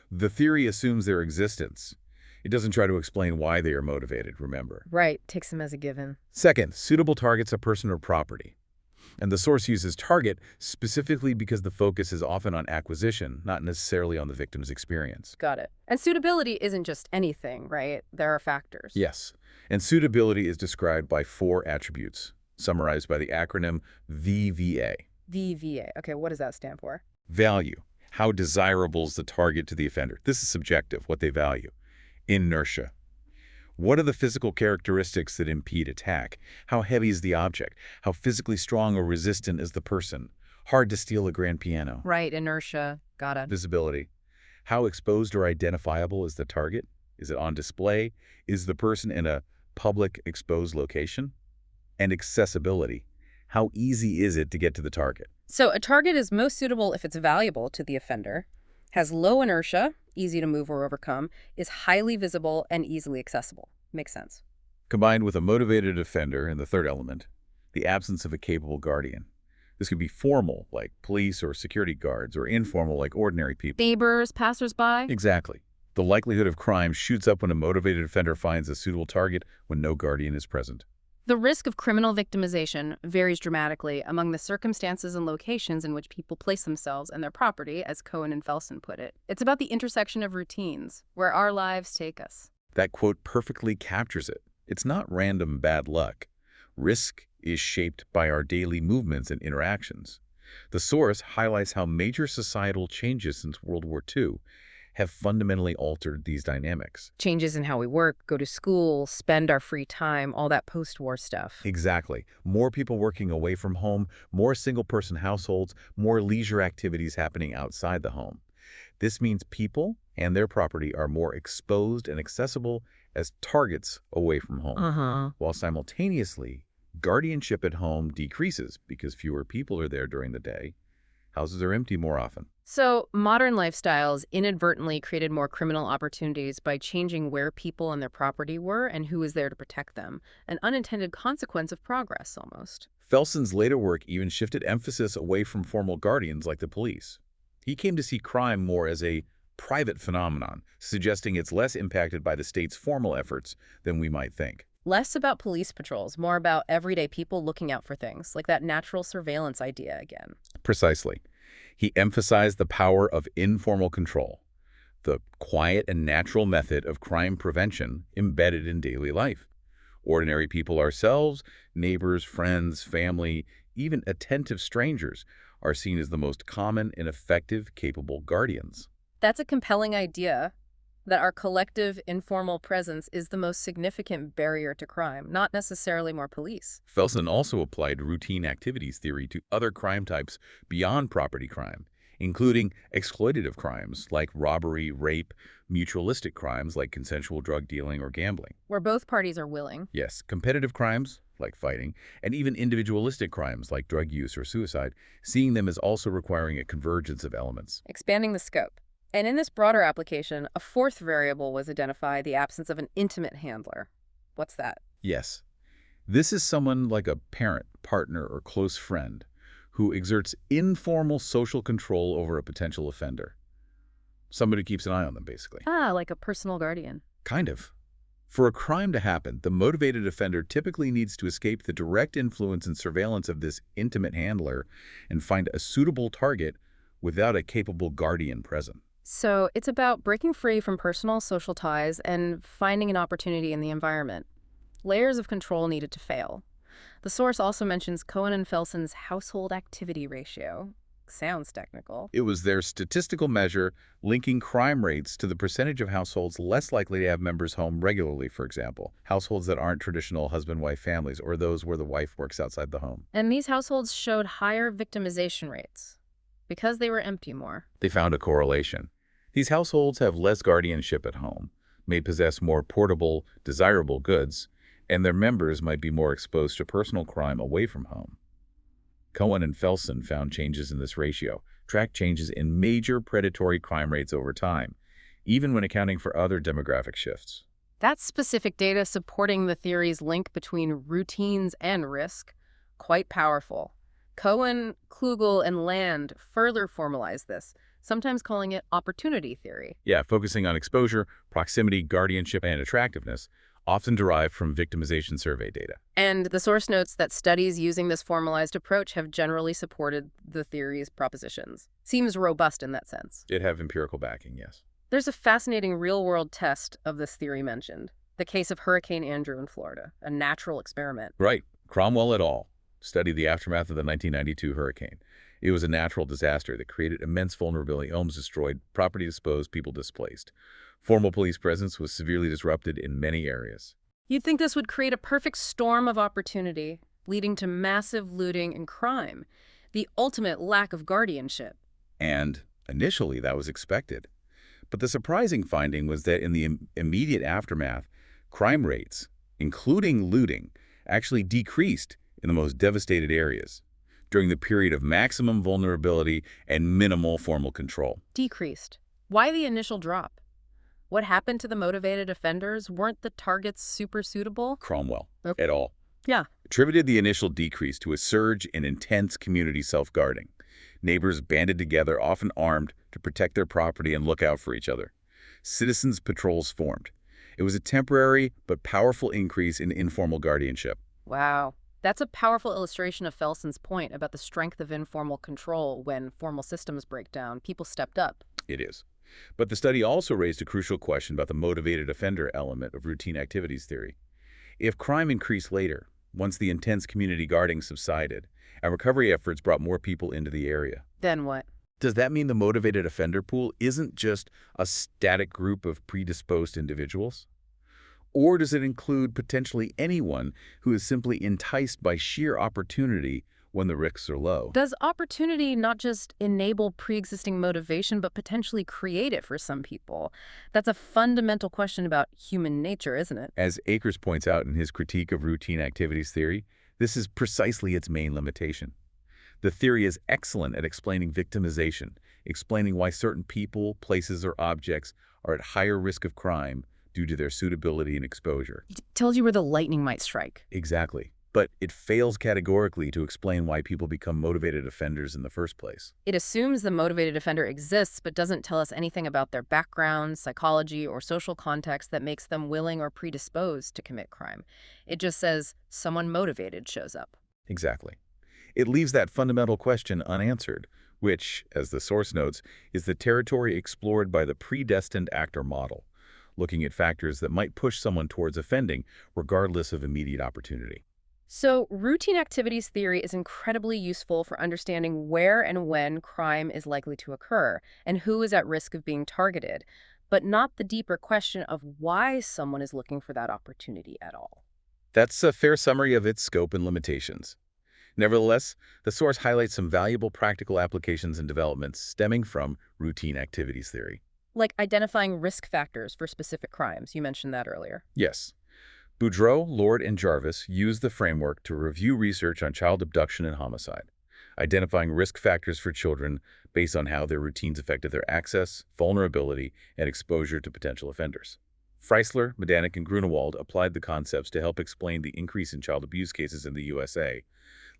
The theory assumes their existence. It doesn't try to explain why they are motivated, remember. Right, takes them as a given. Second, suitable targets a person or property. And the source uses target specifically because the focus is often on acquisition, not necessarily on the victim's experience. Got it. And suitability isn't just anything, right? There are factors. Yes. And suitability is described by 4 attributes, summarized by the acronym VVA. VVA. Okay, what does that stand for? Value. How desirable is the target to the offender? This is subjective, what they value. Inertia. What are the physical characteristics that impede attack? How heavy is the object? How physically strong or resistant is the person? Hard to steal a grand piano. Right, inertia. Got it. Visibility. How exposed or identifiable is the target? Is it on display? Is the person in a public exposed location? And accessibility. How easy is it to get to the target? So a target is most suitable if it's valuable to the offender, has low inertia, easy to move or overcome, is highly visible and easily accessible. Makes sense. Combined with a motivated offender and the third element, the absence of a capable guardian. This could be formal, like police or security guards, or informal, like ordinary people. Neighbors, passersby? Exactly. The likelihood of crime shoots up when a motivated offender finds a suitable target when no guardian is present. The risk of criminal victimization varies dramatically among the circumstances and locations in which people place themselves and their property, as Cohen and Felsen put it. It's about the intersection of routines, where our lives take us. That quote perfectly captures it. It's not random bad luck. Risk is shaped by our daily movements and interactions. The source highlights how major societal changes since World War II have fundamentally altered these dynamics. Changes in how we work, go to school, spend our free time, all that post-war stuff. Exactly. More people working away from home, more single-person households, more leisure activities happening outside the home. This means people and their property are more exposed and accessible as targets away from home, while simultaneously, guardianship at home decreases because fewer people are there during the day. Houses are empty more often. So modern lifestyles inadvertently created more criminal opportunities by changing where people and their property were and who was there to protect them, an unintended consequence of progress almost. Felson's later work even shifted emphasis away from formal guardians like the police. He came to see crime more as a private phenomenon, suggesting it's less impacted by the state's formal efforts than we might think. Less about police patrols, more about everyday people looking out for things, like that natural surveillance idea again. Precisely. He emphasized the power of informal control, the quiet and natural method of crime prevention embedded in daily life. Ordinary people ourselves, neighbors, friends, family, even attentive strangers are seen as the most common and effective, capable guardians. That's a compelling idea, that our collective informal presence is the most significant barrier to crime, not necessarily more police. Felson also applied routine activities theory to other crime types beyond property crime, including exploitative crimes like robbery, rape, mutualistic crimes like consensual drug dealing or gambling. Where both parties are willing. Yes, competitive crimes like fighting, and even individualistic crimes like drug use or suicide, seeing them as also requiring a convergence of elements. Expanding the scope. And in this broader application, a fourth variable was identified, the absence of an intimate handler. What's that? Yes. This is someone like a parent, partner, or close friend who exerts informal social control over a potential offender. Somebody who keeps an eye on them, basically. Ah, like a personal guardian. Kind of. For a crime to happen, the motivated offender typically needs to escape the direct influence and surveillance of this intimate handler and find a suitable target without a capable guardian present. So it's about breaking free from personal social ties and finding an opportunity in the environment. Layers of control needed to fail. The source also mentions Cohen and Felson's household activity ratio. Sounds technical. It was their statistical measure linking crime rates to the percentage of households less likely to have members home regularly, for example. Households that aren't traditional husband-wife families or those where the wife works outside the home. And these households showed higher victimization rates because they were empty more. They found a correlation. These households have less guardianship at home, may possess more portable, desirable goods, and their members might be more exposed to personal crime away from home. Cohen and Felson found changes in this ratio, tracked changes in major predatory crime rates over time, even when accounting for other demographic shifts. That's specific data supporting the theory's link between routines and risk. Quite powerful. Cohen, Klugel, and Land further formalized this, sometimes calling it opportunity theory. Yeah, focusing on exposure, proximity, guardianship, and attractiveness, often derived from victimization survey data. And the source notes that studies using this formalized approach have generally supported the theory's propositions. Seems robust in that sense. It have empirical backing, yes. There's a fascinating real-world test of this theory mentioned, the case of Hurricane Andrew in Florida, a natural experiment. Right. Cromwell et al. Studied the aftermath of the 1992 hurricane. It was a natural disaster that created immense vulnerability, homes destroyed, property disposed, people displaced. Formal police presence was severely disrupted in many areas. You'd think this would create a perfect storm of opportunity, leading to massive looting and crime, the ultimate lack of guardianship. And initially, that was expected. But the surprising finding was that in the immediate aftermath, crime rates, including looting, actually decreased in the most devastated areas during the period of maximum vulnerability and minimal formal control. Decreased. Why the initial drop? What happened to the motivated offenders? Weren't the targets super suitable? Cromwell Okay. et al. Yeah. Attributed the initial decrease to a surge in intense community self-guarding. Neighbors banded together, often armed, to protect their property and look out for each other. Citizens' patrols formed. It was a temporary but powerful increase in informal guardianship. Wow. That's a powerful illustration of Felson's point about the strength of informal control when formal systems break down. People stepped up. It is. But the study also raised a crucial question about the motivated offender element of routine activities theory. If crime increased later, once the intense community guarding subsided, and recovery efforts brought more people into the area. Then what? Does that mean the motivated offender pool isn't just a static group of predisposed individuals? Or does it include potentially anyone who is simply enticed by sheer opportunity when the risks are low? Does opportunity not just enable pre-existing motivation, but potentially create it for some people? That's a fundamental question about human nature, isn't it? As Akers points out in his critique of routine activities theory, this is precisely its main limitation. The theory is excellent at explaining victimization, explaining why certain people, places, or objects are at higher risk of crime due to their suitability and exposure. It tells you where the lightning might strike. Exactly. But it fails categorically to explain why people become motivated offenders in the first place. It assumes the motivated offender exists, but doesn't tell us anything about their background, psychology, or social context that makes them willing or predisposed to commit crime. It just says someone motivated shows up. Exactly. It leaves that fundamental question unanswered, which, as the source notes, is the territory explored by the predestined actor model, looking at factors that might push someone towards offending regardless of immediate opportunity. So, routine activities theory is incredibly useful for understanding where and when crime is likely to occur and who is at risk of being targeted, but not the deeper question of why someone is looking for that opportunity at all. That's a fair summary of its scope and limitations. Nevertheless, the source highlights some valuable practical applications and developments stemming from routine activities theory. Like identifying risk factors for specific crimes. You mentioned that earlier. Yes. Boudreau, Lord, and Jarvis used the framework to review research on child abduction and homicide, identifying risk factors for children based on how their routines affected their access, vulnerability, and exposure to potential offenders. Freisler, Medanik, and Grunewald applied the concepts to help explain the increase in child abuse cases in the USA,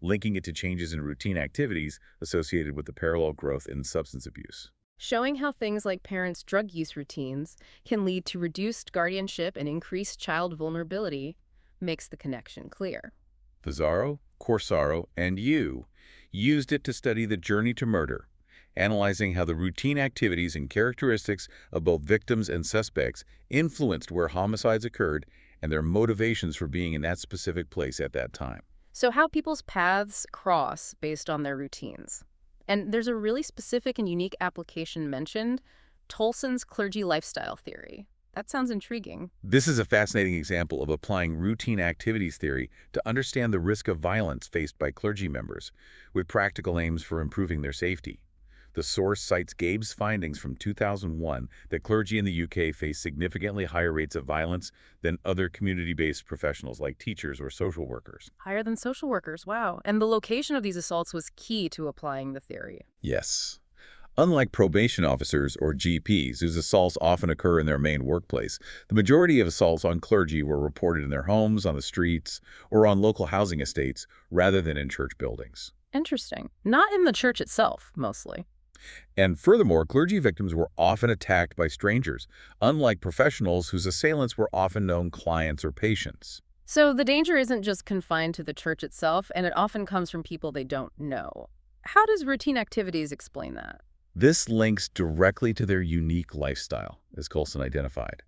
linking it to changes in routine activities associated with the parallel growth in substance abuse. Showing how things like parents' drug use routines can lead to reduced guardianship and increased child vulnerability makes the connection clear. Pizarro, Corsaro, and Yu used it to study the journey to murder, analyzing how the routine activities and characteristics of both victims and suspects influenced where homicides occurred and their motivations for being in that specific place at that time. So how people's paths cross based on their routines. And there's a really specific and unique application mentioned, Tolson's clergy lifestyle theory. That sounds intriguing. This is a fascinating example of applying routine activities theory to understand the risk of violence faced by clergy members, with practical aims for improving their safety. The source cites Gabe's findings from 2001 that clergy in the UK face significantly higher rates of violence than other community-based professionals like teachers or social workers. Higher than social workers, wow. And the location of these assaults was key to applying the theory. Yes. Unlike probation officers or GPs, whose assaults often occur in their main workplace, the majority of assaults on clergy were reported in their homes, on the streets, or on local housing estates, rather than in church buildings. Interesting. Not in the church itself, mostly. And furthermore, clergy victims were often attacked by strangers, unlike professionals whose assailants were often known clients or patients. So the danger isn't just confined to the church itself, and it often comes from people they don't know. How does routine activities explain that? This links directly to their unique lifestyle, as Coulson identified.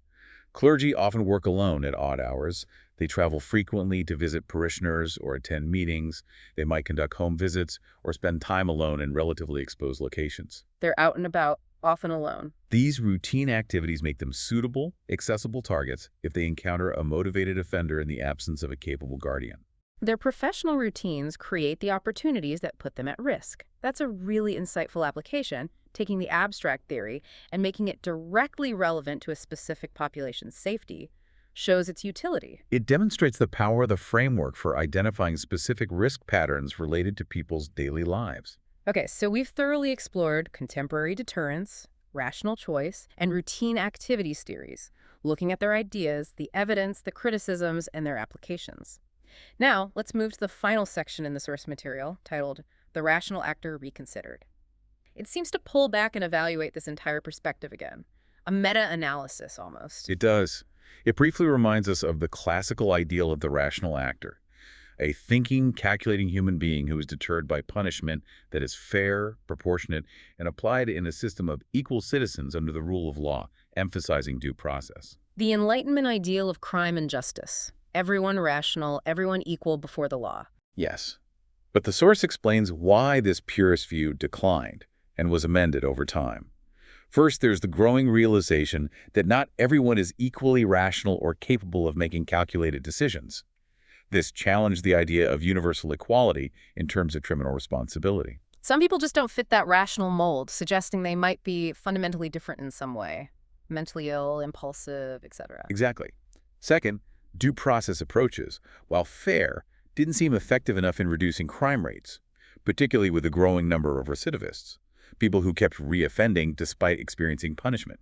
Clergy often work alone at odd hours. They travel frequently to visit parishioners or attend meetings. They might conduct home visits or spend time alone in relatively exposed locations. They're out and about, often alone. These routine activities make them suitable, accessible targets if they encounter a motivated offender in the absence of a capable guardian. Their professional routines create the opportunities that put them at risk. That's a really insightful application, taking the abstract theory and making it directly relevant to a specific population's safety shows its utility. It demonstrates the power of the framework for identifying specific risk patterns related to people's daily lives. Okay, so we've thoroughly explored contemporary deterrence, rational choice, and routine activities theories, looking at their ideas, the evidence, the criticisms, and their applications. Now, let's move to the final section in the source material, titled The Rational Actor Reconsidered. It seems to pull back and evaluate this entire perspective again, a meta-analysis almost. It does. It briefly reminds us of the classical ideal of the rational actor, a thinking, calculating human being who is deterred by punishment that is fair, proportionate, and applied in a system of equal citizens under the rule of law, emphasizing due process. The Enlightenment ideal of crime and justice. Everyone rational, everyone equal before the law. Yes. But the source explains why this purist view declined and was amended over time. First, there's the growing realization that not everyone is equally rational or capable of making calculated decisions. This challenged the idea of universal equality in terms of criminal responsibility. Some people just don't fit that rational mold, suggesting they might be fundamentally different in some way. Mentally ill, impulsive, etc. Exactly. Second, due process approaches, while fair, didn't seem effective enough in reducing crime rates, particularly with a growing number of recidivists, people who kept reoffending despite experiencing punishment.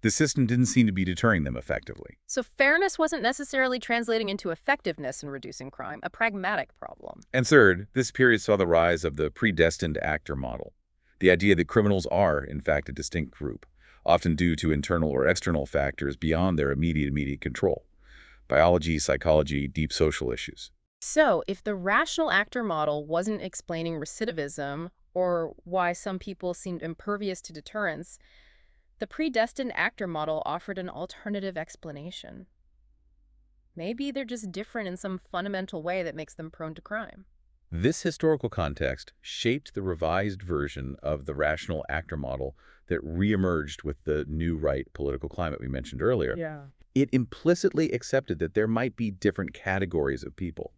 The system didn't seem to be deterring them effectively. So fairness wasn't necessarily translating into effectiveness in reducing crime, a pragmatic problem. And third, this period saw the rise of the predestined actor model, the idea that criminals are, in fact, a distinct group, often due to internal or external factors beyond their immediate control. Biology, psychology, deep social issues. So if the rational actor model wasn't explaining recidivism or why some people seemed impervious to deterrence, the predestined actor model offered an alternative explanation. Maybe they're just different in some fundamental way that makes them prone to crime. This historical context shaped the revised version of the rational actor model that reemerged with the new right political climate we mentioned earlier. Yeah. It implicitly accepted that there might be different categories of people,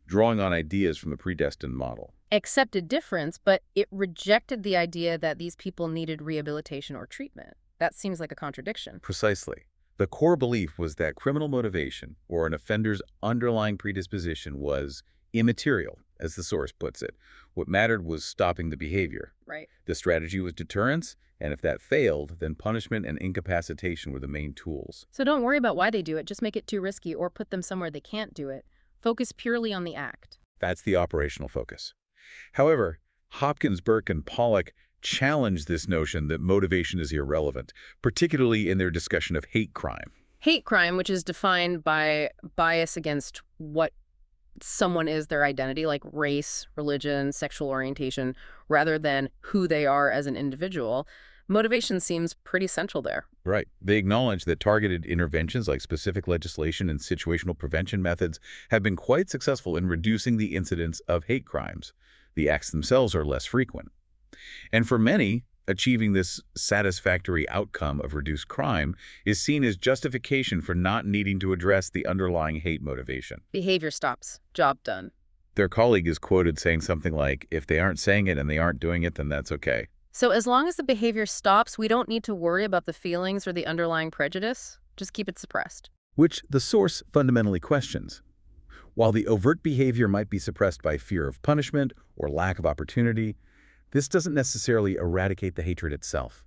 drawing on ideas from the predestined model. Accepted difference, but it rejected the idea that these people needed rehabilitation or treatment. That seems like a contradiction. Precisely. The core belief was that criminal motivation, or an offender's underlying predisposition, was immaterial, as the source puts it. What mattered was stopping the behavior. Right. The strategy was deterrence, and if that failed, then punishment and incapacitation were the main tools. So don't worry about why they do it, just make it too risky or put them somewhere they can't do it. Focus purely on the act. That's the operational focus. However, Hopkins, Burke, and Pollock challenge this notion that motivation is irrelevant, particularly in their discussion of hate crime. Hate crime, which is defined by bias against what someone is, their identity, like race, religion, sexual orientation, rather than who they are as an individual. Motivation seems pretty central there. Right. They acknowledge that targeted interventions like specific legislation and situational prevention methods have been quite successful in reducing the incidence of hate crimes. The acts themselves are less frequent. And for many, achieving this satisfactory outcome of reduced crime is seen as justification for not needing to address the underlying hate motivation. Behavior stops. Job done. Their colleague is quoted saying something like, if they aren't saying it and they aren't doing it, then that's okay. So as long as the behavior stops, we don't need to worry about the feelings or the underlying prejudice. Just keep it suppressed. Which the source fundamentally questions. While the overt behavior might be suppressed by fear of punishment or lack of opportunity, this doesn't necessarily eradicate the hatred itself.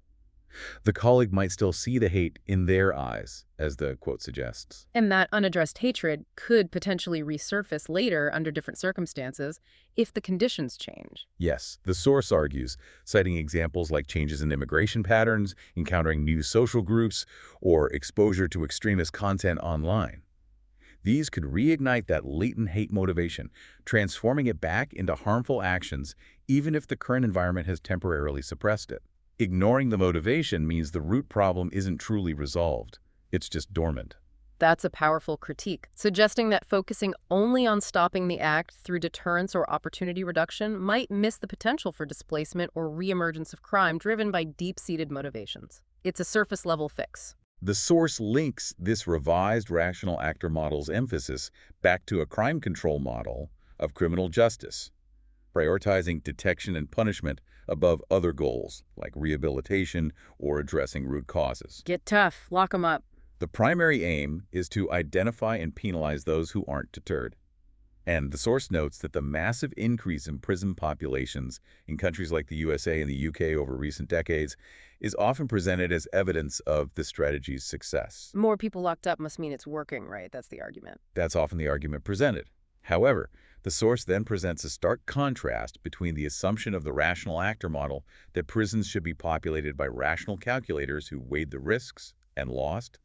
The colleague might still see the hate in their eyes, as the quote suggests. And that unaddressed hatred could potentially resurface later under different circumstances if the conditions change. Yes, the source argues, citing examples like changes in immigration patterns, encountering new social groups, or exposure to extremist content online. These could reignite that latent hate motivation, transforming it back into harmful actions, even if the current environment has temporarily suppressed it. Ignoring the motivation means the root problem isn't truly resolved. It's just dormant. That's a powerful critique, suggesting that focusing only on stopping the act through deterrence or opportunity reduction might miss the potential for displacement or reemergence of crime driven by deep-seated motivations. It's a surface-level fix. The source links this revised rational actor model's emphasis back to a crime control model of criminal justice, prioritizing detection and punishment above other goals like rehabilitation or addressing root causes. Get tough. Lock them up. The primary aim is to identify and penalize those who aren't deterred. And the source notes that the massive increase in prison populations in countries like the USA and the UK over recent decades is often presented as evidence of the strategy's success. More people locked up must mean it's working, right? That's the argument. That's often the argument presented. However, the source then presents a stark contrast between the assumption of the rational actor model that prisons should be populated by rational calculators who weighed the risks and lost,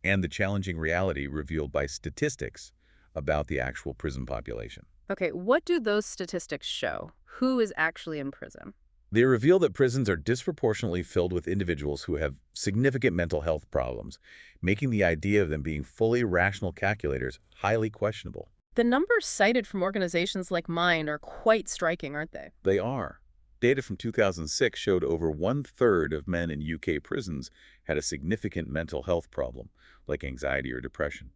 and the challenging reality revealed by statistics about the actual prison population. Okay, what do those statistics show? Who is actually in prison? They reveal that prisons are disproportionately filled with individuals who have significant mental health problems, making the idea of them being fully rational calculators highly questionable. The numbers cited from organizations like mine are quite striking, aren't they? They are. Data from 2006 showed over one-third of men in UK prisons had a significant mental health problem, like anxiety or depression.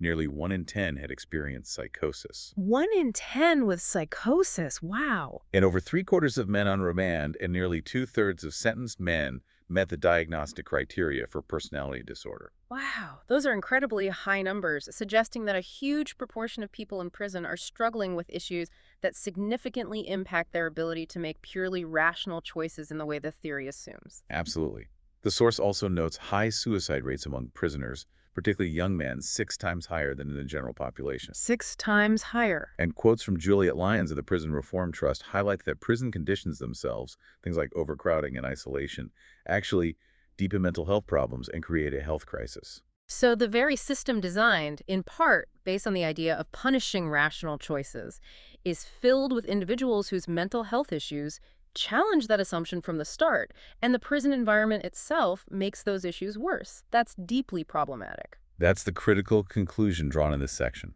Nearly 1 in 10 had experienced psychosis. 1 in 10 with psychosis. Wow. And over three-quarters of men on remand and nearly two-thirds of sentenced men met the diagnostic criteria for personality disorder. Wow, those are incredibly high numbers, suggesting that a huge proportion of people in prison are struggling with issues that significantly impact their ability to make purely rational choices in the way the theory assumes. Absolutely. The source also notes high suicide rates among prisoners, particularly young men, 6 times higher than in the general population. 6 times higher. And quotes from Juliet Lyons of the Prison Reform Trust highlight that prison conditions themselves, things like overcrowding and isolation, actually deepen mental health problems and create a health crisis. So the very system designed, in part based on the idea of punishing rational choices, is filled with individuals whose mental health issues challenge that assumption from the start, and the prison environment itself makes those issues worse. That's deeply problematic. That's the critical conclusion drawn in this section.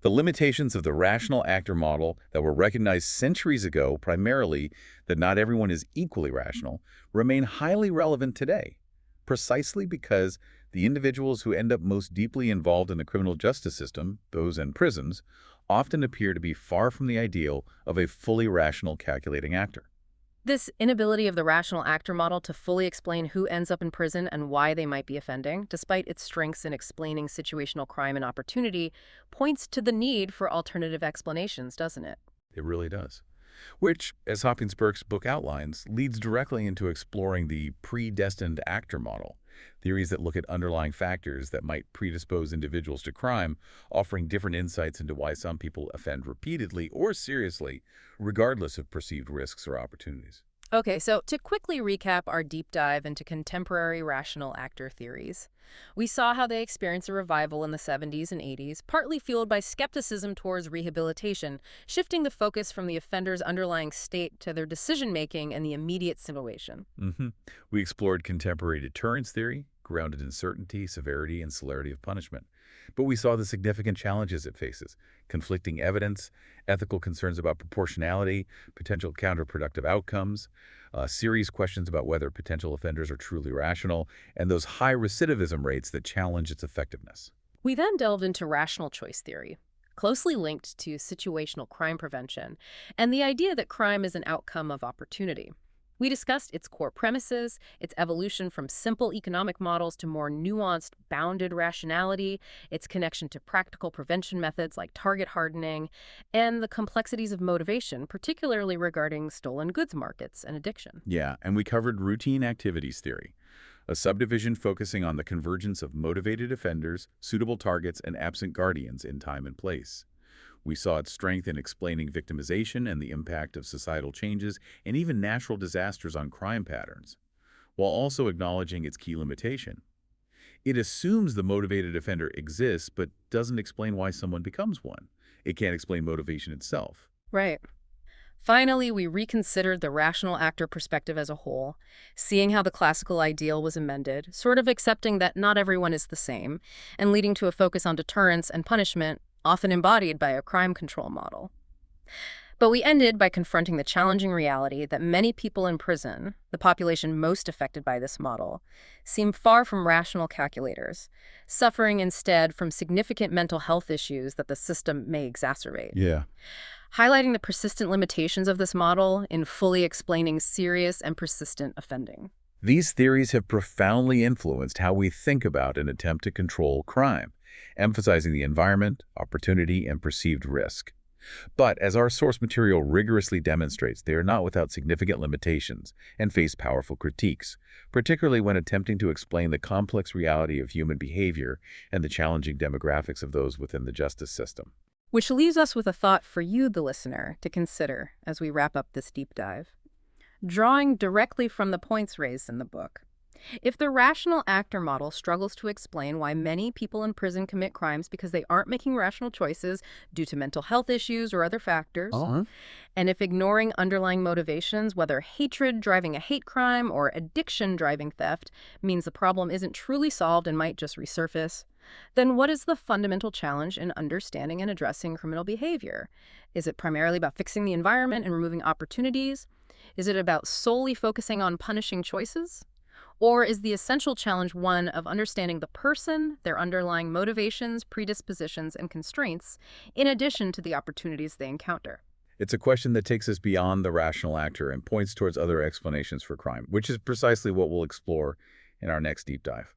The limitations of the rational actor model that were recognized centuries ago, primarily that not everyone is equally rational, remain highly relevant today, precisely because the individuals who end up most deeply involved in the criminal justice system, those in prisons, often appear to be far from the ideal of a fully rational calculating actor. This inability of the rational actor model to fully explain who ends up in prison and why they might be offending, despite its strengths in explaining situational crime and opportunity, points to the need for alternative explanations, doesn't it? It really does. Which, as Hopkins Burke's book outlines, leads directly into exploring the predestined actor model, theories that look at underlying factors that might predispose individuals to crime, offering different insights into why some people offend repeatedly or seriously, regardless of perceived risks or opportunities. Okay, so to quickly recap our deep dive into contemporary rational actor theories, we saw how they experienced a revival in the 70s and 80s, partly fueled by skepticism towards rehabilitation, shifting the focus from the offender's underlying state to their decision-making and the immediate situation. We explored contemporary deterrence theory, grounded in certainty, severity, and celerity of punishment. But we saw the significant challenges it faces: conflicting evidence, ethical concerns about proportionality, potential counterproductive outcomes, serious questions about whether potential offenders are truly rational, and those high recidivism rates that challenge its effectiveness. We then delved into rational choice theory, closely linked to situational crime prevention, and the idea that crime is an outcome of opportunity. We discussed its core premises, its evolution from simple economic models to more nuanced, bounded rationality, its connection to practical prevention methods like target hardening, and the complexities of motivation, particularly regarding stolen goods markets and addiction. Yeah, and we covered routine activities theory, a subdivision focusing on the convergence of motivated offenders, suitable targets, and absent guardians in time and place. We saw its strength in explaining victimization and the impact of societal changes and even natural disasters on crime patterns, while also acknowledging its key limitation. It assumes the motivated offender exists, but doesn't explain why someone becomes one. It can't explain motivation itself. Right. Finally, we reconsidered the rational actor perspective as a whole, seeing how the classical ideal was amended, sort of accepting that not everyone is the same, and leading to a focus on deterrence and punishment, often embodied by a crime control model. But we ended by confronting the challenging reality that many people in prison, the population most affected by this model, seem far from rational calculators, suffering instead from significant mental health issues that the system may exacerbate. Yeah. Highlighting the persistent limitations of this model in fully explaining serious and persistent offending. These theories have profoundly influenced how we think about and attempt to control crime, emphasizing the environment, opportunity, and perceived risk. But as our source material rigorously demonstrates, they are not without significant limitations and face powerful critiques, particularly when attempting to explain the complex reality of human behavior and the challenging demographics of those within the justice system. Which leaves us with a thought for you, the listener, to consider as we wrap up this deep dive. Drawing directly from the points raised in the book, if the rational actor model struggles to explain why many people in prison commit crimes because they aren't making rational choices due to mental health issues or other factors, and if ignoring underlying motivations, whether hatred driving a hate crime or addiction driving theft, means the problem isn't truly solved and might just resurface, Then what is the fundamental challenge in understanding and addressing criminal behavior? Is it primarily about fixing the environment and removing opportunities? Is it about solely focusing on punishing choices? Or is the essential challenge one of understanding the person, their underlying motivations, predispositions, and constraints, in addition to the opportunities they encounter? It's a question that takes us beyond the rational actor and points towards other explanations for crime, which is precisely what we'll explore in our next deep dive.